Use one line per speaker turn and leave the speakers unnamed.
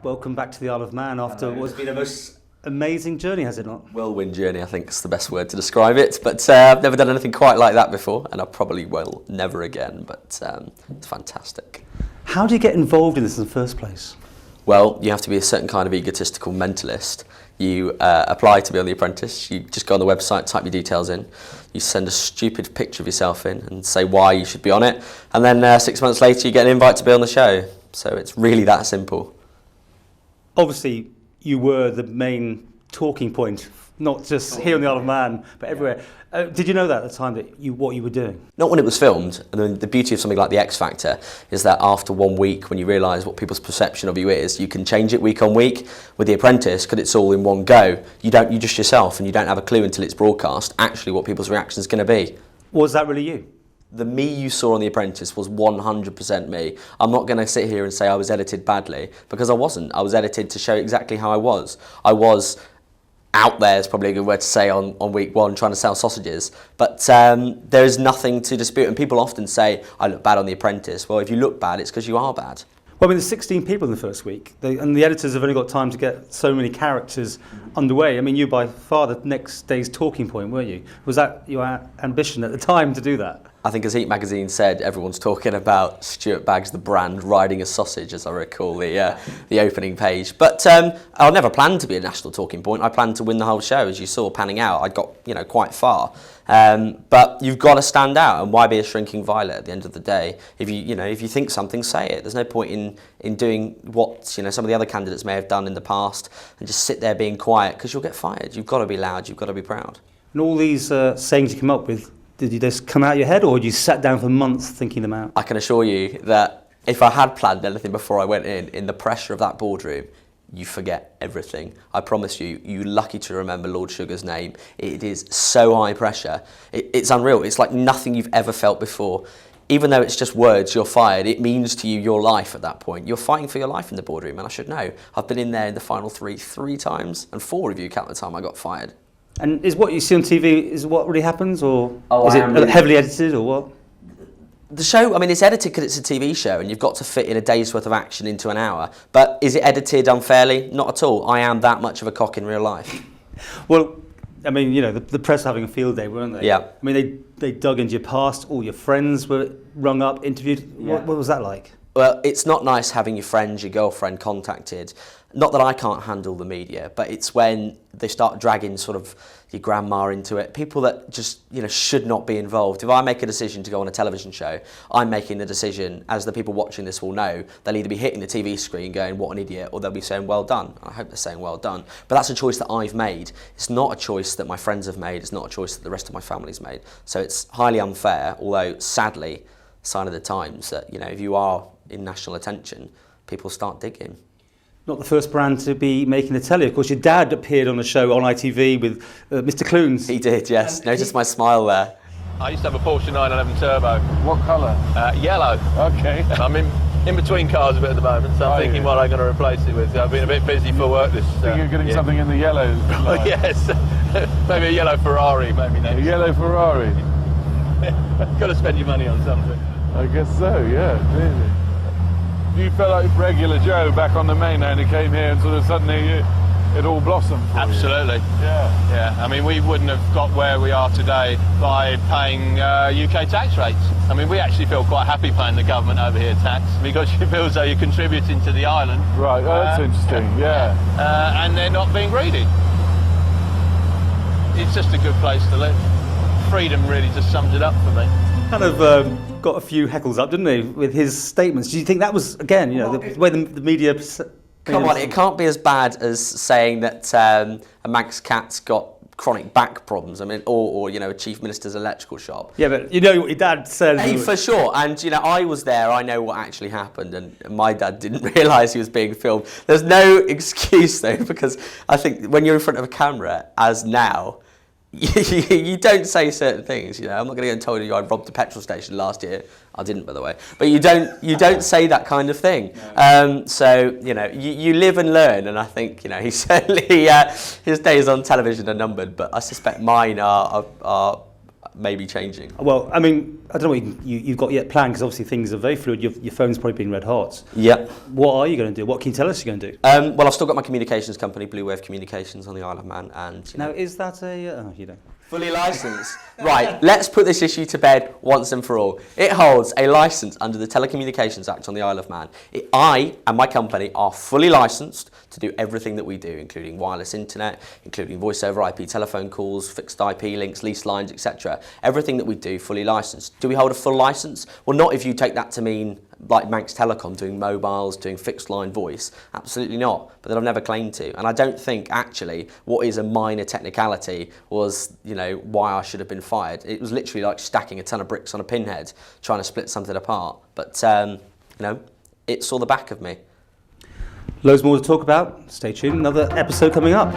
welcome back to the Isle of Man after what's been a most amazing journey, has it not?
Whirlwind journey, I think is the best word to describe it. But I've never done anything quite like that before, and I probably will never again. But it's fantastic.
How do you get involved in this in the first place?
Well, you have to be a certain kind of egotistical mentalist. You apply to be on The Apprentice. You just go on the website, type your details in. You send a stupid picture of yourself in and say why you should be on it. And then 6 months later, you get an invite to be on the show. So it's really that simple.
Obviously, you were the main talking point, not just here on the Isle of Man, but everywhere. Did you know that at the time, that what you were doing?
Not when it was filmed. And then the beauty of something like The X Factor is that after 1 week, when you realise what people's perception of you is, you can change it week on week. With The Apprentice, because it's all in one go, you just yourself, and you don't have a clue until it's broadcast actually what people's reaction is going to be.
Was that really you?
The me you saw on The Apprentice was 100% me. I'm not going to sit here and say I was edited badly, because I wasn't. I was edited to show exactly how I was. I was out there, is probably a good word to say, on week one trying to sell sausages. But there is nothing to dispute. And people often say, I look bad on The Apprentice. Well, if you look bad, it's because you are bad.
Well, I mean, there's 16 people in the first week, and the editors have only got time to get so many characters underway. I mean, you by far the next day's talking point, weren't you? Was that your ambition at the time to do that?
I think, as Heat magazine said, everyone's talking about Stuart Baggs, the brand, riding a sausage, as I recall the opening page. But I never planned to be a national talking point. I planned to win the whole show, as you saw panning out. I got quite far. But you've got to stand out, and why be a shrinking violet at the end of the day? If you think something, say it. There's no point in doing what some of the other candidates may have done in the past and just sit there being quiet, because you'll get fired. You've got to be loud. You've got to be proud.
And all these sayings you come up with, did you just come out of your head, or did you sat down for months thinking them out?
I can assure you that if I had planned anything before I went in the pressure of that boardroom, you forget everything. I promise you, you're lucky to remember Lord Sugar's name. It is so high pressure. It's unreal. It's like nothing you've ever felt before. Even though it's just words, you're fired, it means to you your life at that point. You're fighting for your life in the boardroom, and I should know. I've been in there in the final three times, and 4 of you count the time I got fired.
And is what you see on TV is what really happens, or is
I
it
am really
heavily edited, or what?
The show, I mean, it's edited because it's a TV show, and you've got to fit in a day's worth of action into an hour. But is it edited unfairly? Not at all. I am that much of a cock in real life.
Well, I mean, the press were having a field day, weren't they?
Yeah.
I mean, they dug into your past. All your friends were rung up, interviewed. Yeah. What was that like?
Well, it's not nice having your friends, your girlfriend contacted. Not that I can't handle the media, but it's when they start dragging sort of your grandma into it. People that just, should not be involved. If I make a decision to go on a television show, I'm making the decision, as the people watching this will know, they'll either be hitting the TV screen going, what an idiot, or they'll be saying, well done. I hope they're saying well done. But that's a choice that I've made. It's not a choice that my friends have made. It's not a choice that the rest of my family's made. So it's highly unfair, although sadly, sign of the times that, if you are in national attention, people start digging.
Not the first brand to be making the telly. Of course, your dad appeared on a show on ITV with Mr. Clunes.
He did, yes. Notice my smile there.
I used to have a Porsche 911 Turbo.
What colour?
Yellow.
Okay.
And I'm in between cars a bit at the moment, so I'm thinking what I'm going to replace it with. I've been a bit busy for work this.
Think you're getting something in the yellow line?
Yes. Maybe a yellow Ferrari, maybe next.
A yellow Ferrari?
Got to spend your money on something.
I guess so, yeah, clearly. You felt like regular Joe back on the mainland and came here and sort of suddenly it all blossomed for
Absolutely.
You. Yeah.
Yeah. I mean, we wouldn't have got where we are today by paying UK tax rates. I mean, we actually feel quite happy paying the government over here tax, because you feel as though you're contributing to the island.
Right, that's interesting, yeah.
And they're not being greedy. It's just a good place to live. Freedom really just sums it up for me.
Kind of got a few heckles up, didn't he, with his statements? Do you think that was, again, the way the media...
Come on, it can't be as bad as saying that a Manx cat's got chronic back problems. I mean, or a chief minister's electrical shop.
Yeah, but you know what your dad said.
Hey, for sure. And I was there. I know what actually happened, and my dad didn't realise he was being filmed. There's no excuse though, because I think when you're in front of a camera, as now, you don't say certain things. I'm not going to get told you I robbed a petrol station last year. I didn't, by the way. But you don't say that kind of thing. No. So you live and learn, and I think he certainly his days on television are numbered. But I suspect mine are maybe changing.
Well, I mean, I don't know what you've got yet planned, because obviously things are very fluid. Your phone's probably been red hot.
Yep.
What are you going to do? What can you tell us you're going to do?
Well, I've still got my communications company, Blue Wave Communications, on the Isle of Man, and
Now, is that a... oh, you don't.
fully licensed. Right, let's put this issue to bed once and for all. It holds a licence under the Telecommunications Act on the Isle of Man. I and my company are fully licensed to do everything that we do, including wireless internet, including voice over IP telephone calls, fixed IP links, leased lines, etc. Everything that we do, fully licensed. Do we hold a full licence? Well, not if you take that to mean like Manx Telecom, doing mobiles, doing fixed line voice. Absolutely not. But that I've never claimed to. And I don't think, actually, what is a minor technicality was, why I should have been fired. It was literally like stacking a ton of bricks on a pinhead, trying to split something apart. But, it saw the back of me.
Loads more to talk about. Stay tuned. Another episode coming up.